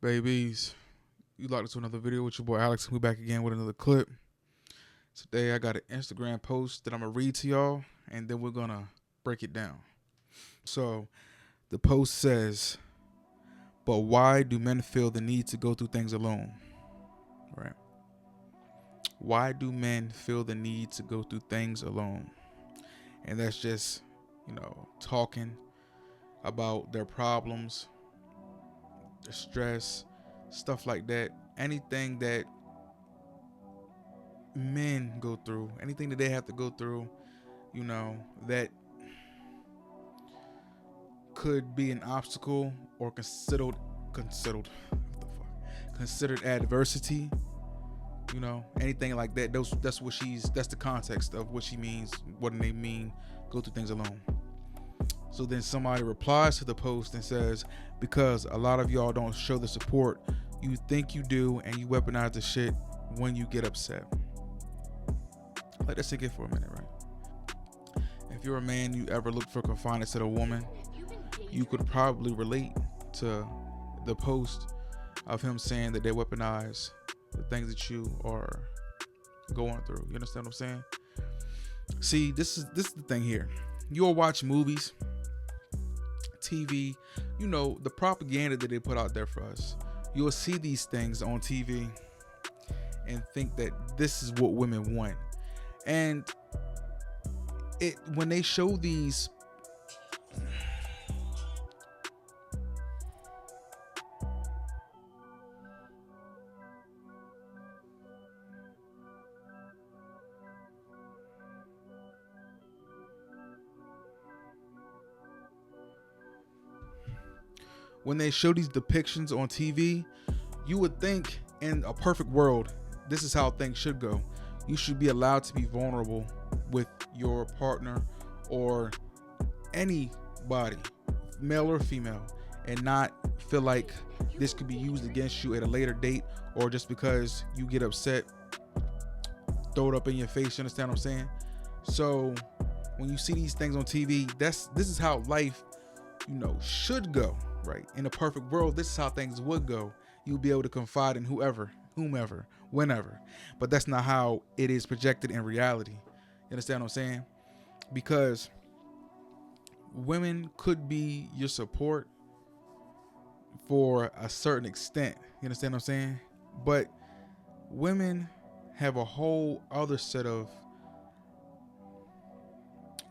Babies, you locked into another video with your boy Alex. We back again with another clip. Today I got an Instagram post that I'm gonna read to y'all, and then we're gonna break it down. So the post says, "But why do men feel the need to go through things alone?" Right? Why do men feel the need to go through things alone? And that's just, talking about their problems, their stress, stuff like that. Anything that men go through, anything that they have to go through, that could be an obstacle or considered considered adversity. Anything like that. That's the context of what she means. What do they mean? Go through things alone. So then somebody replies to the post and says, "Because a lot of y'all don't show the support you think you do, and you weaponize the shit when you get upset." Let that sink in for a minute, right? If you're a man, you ever look for confidence to a woman, you could probably relate to the post of him saying that they weaponize the things that you are going through. You understand what I'm saying? See, this is the thing here. You'll watch movies, TV, the propaganda that they put out there for us. You'll see these things on TV and think that this is what women want. And when they show these depictions on TV, you would think in a perfect world, this is how things should go. You should be allowed to be vulnerable with your partner or anybody, male or female, and not feel like this could be used against you at a later date, or just because you get upset, throw it up in your face. You understand what I'm saying? So when you see these things on TV, this is how life, should go, right? In a perfect world, this is how things would go. You'll be able to confide in whomever, whenever. But that's not how it is projected in reality. You understand what I'm saying? Because women could be your support for a certain extent. You understand what I'm saying? But women have a whole other set of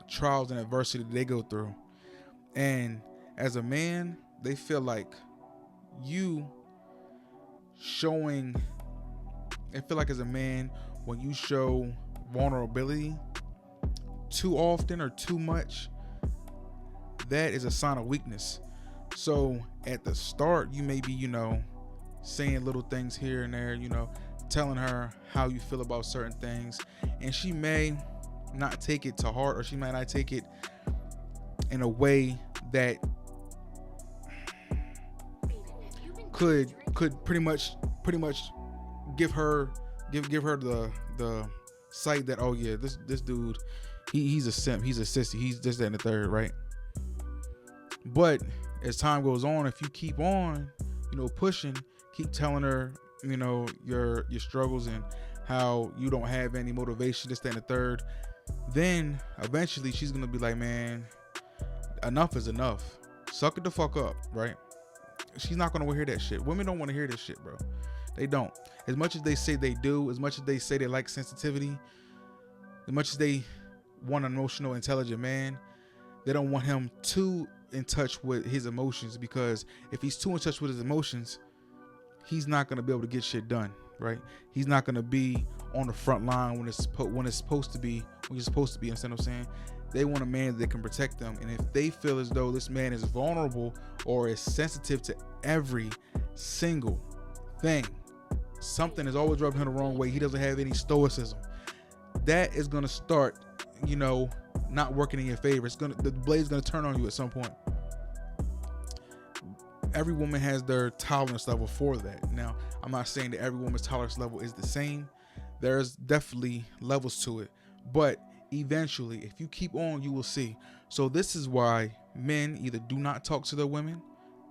trials and adversity that they go through. And as a man, they feel like as a man, when you show vulnerability too often or too much, that is a sign of weakness. So at the start, you may be, saying little things here and there, telling her how you feel about certain things, and she may not take it to heart, or she might not take it in a way that could pretty much give her the sight that, oh yeah, this dude, he's a simp, he's a sissy, he's this, that, and the third, right? But as time goes on, if you keep on pushing, keep telling her your struggles and how you don't have any motivation, this, that, and the third, then eventually she's gonna be like, man, enough is enough, suck it the fuck up, right? She's not gonna hear that shit. Women don't want to hear this shit, bro. They don't. As much as they say they do, as much as they say they like sensitivity, as much as they want an emotional, intelligent man, they don't want him too in touch with his emotions, because if he's too in touch with his emotions, he's not gonna be able to get shit done, right? He's not gonna be on the front line when it's supposed to be. When you're supposed to be. Understand what I'm saying? They want a man that can protect them, and if they feel as though this man is vulnerable or is sensitive to every single thing, something is always rubbing him the wrong way, he doesn't have any stoicism, that is gonna start, not working in your favor. The blade's gonna turn on you at some point. Every woman has their tolerance level for that. Now, I'm not saying that every woman's tolerance level is the same. There's definitely levels to it, but eventually, if you keep on, you will see. So this is why men either do not talk to their women,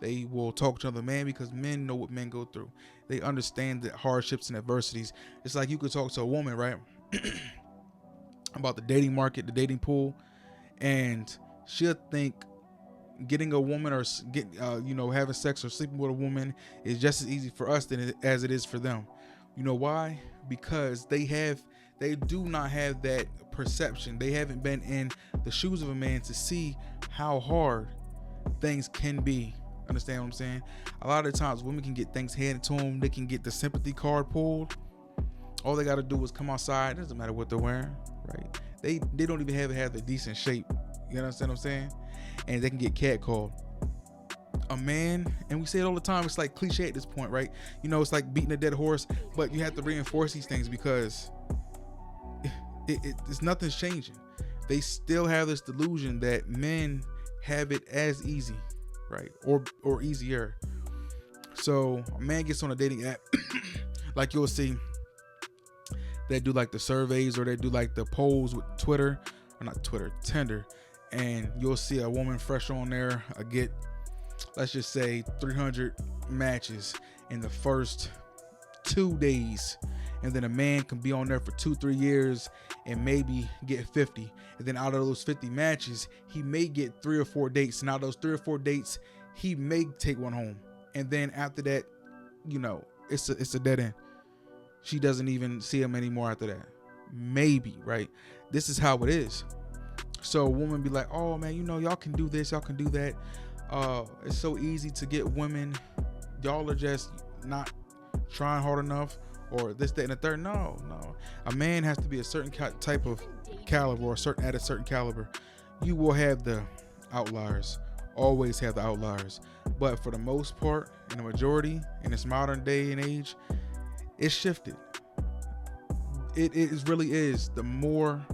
They will talk to another man because men know what men go through. They understand the hardships and adversities. It's like you could talk to a woman, right, about the dating market, the dating pool, and she'll think getting a woman or having sex or sleeping with a woman is just as easy for us as it is for them. You know why? Because they do not have that perception. They haven't been in the shoes of a man to see how hard things can be. Understand what I'm saying? A lot of the times women can get things handed to them. They can get the sympathy card pulled. All they got to do is come outside. It doesn't matter what they're wearing, right? They don't even have a decent shape. You understand what I'm saying? And they can get catcalled. A man, and we say it all the time, it's like cliche at this point, right? You know, it's like beating a dead horse, but you have to reinforce these things because it's nothing's changing. They still have this delusion that men have it as easy, right? Or easier. So a man gets on a dating app, like you'll see, they do like the surveys or they do like the polls with Tinder, and you'll see a woman fresh on there get, let's just say, 300 matches in the first 2 days, and then a man can be on there for 2-3 years and maybe get 50, and then out of those 50 matches he may get 3 or 4 dates, and out of those 3 or 4 dates he may take one home, and then after that, it's a dead end. She doesn't even see him anymore after that. Maybe, right? This is how it is. So a woman be like, oh man, y'all can do this, y'all can do that. It's so easy to get women. Y'all are just not trying hard enough, or this, that, and the third. No. A man has to be a certain type of caliber, or at a certain caliber. You will have the outliers. Always have the outliers. But for the most part, in the majority, in this modern day and age, it's shifted. It really is. The more,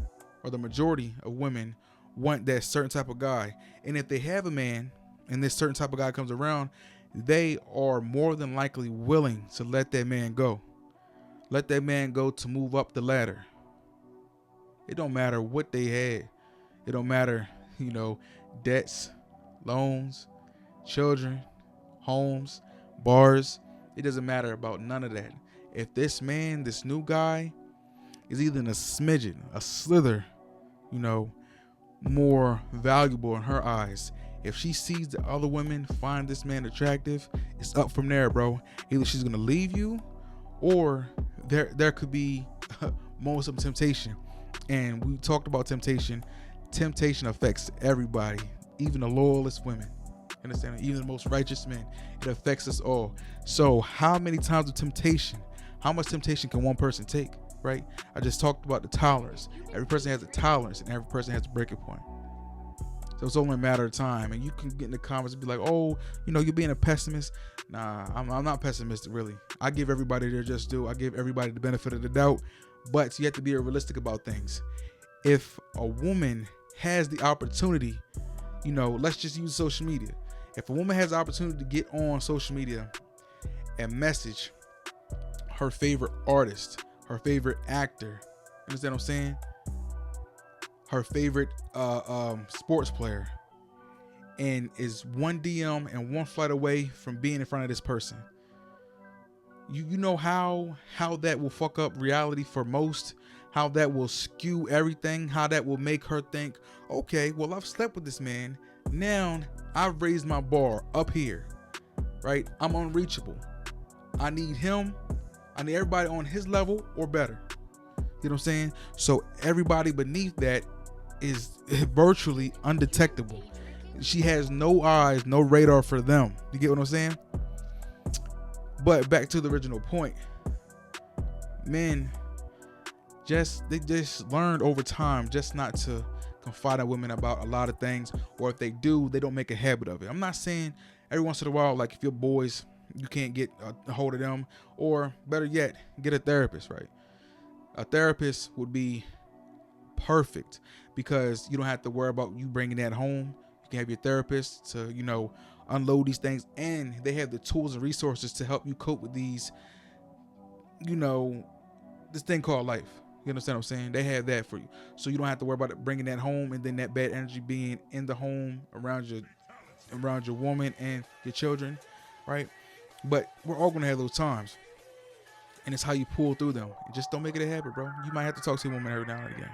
or the majority of women want that certain type of guy. And if they have a man and this certain type of guy comes around, they are more than likely willing to let that man go. Let that man go to move up the ladder. It don't matter what they had. It don't matter, debts, loans, children, homes, bars. It doesn't matter about none of that. If this man, this new guy, is either a smidgen, a slither, more valuable in her eyes, if she sees the other women find this man attractive, it's up from there, bro. Either she's gonna leave you, or there could be moments of temptation. And we talked about temptation. Temptation affects everybody, even the loyalest women. Understand? Even the most righteous men. It affects us all. So how many times of temptation? How much temptation can one person take? Right? I just talked about the tolerance. Every person has a tolerance, and every person has a breaking point. So it's only a matter of time. And you can get in the comments and be like, oh, you're being a pessimist. Nah, I'm not pessimistic, really. I give everybody their just due. I give everybody the benefit of the doubt. But you have to be realistic about things. If a woman has the opportunity, let's just use social media. If a woman has the opportunity to get on social media and message her favorite artist, her favorite actor, understand what I'm saying? Her favorite sports player, and is one DM and one flight away from being in front of this person. You know how that will fuck up reality for most, how that will skew everything, how that will make her think, okay, well, I've slept with this man. Now I've raised my bar up here, right? I'm unreachable. I need him. I need everybody on his level or better. You know what I'm saying? So everybody beneath that is virtually undetectable. She has no eyes, no radar for them. You get what I'm saying? But back to the original point. Men they just learned over time just not to confide in women about a lot of things, or if they do, they don't make a habit of it. I'm not saying every once in a while, like if you're boys, you can't get a hold of them, or better yet, get a therapist, right? A therapist would be perfect because you don't have to worry about you bringing that home. You can have your therapist to, unload these things, and they have the tools and resources to help you cope with these, this thing called life. You understand what I'm saying? They have that for you. So you don't have to worry about it bringing that home and then that bad energy being in the home around your around your woman and your children, right? But we're all gonna have those times, and it's how you pull through them. And just don't make it a habit, bro. You might have to talk to your woman every now and again.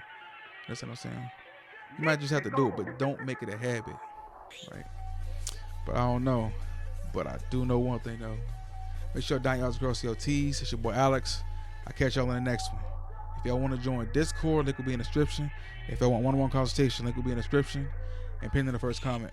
That's what I'm saying. You might just have to do it, but don't make it a habit, right? But I don't know. But I do know one thing though. Make sure down y'all's girl CLTs. It's your boy Alex. I'll catch y'all in the next one. If y'all want to join Discord, link will be in the description. If y'all want one-on-one consultation, link will be in the description and pinned in the first comment.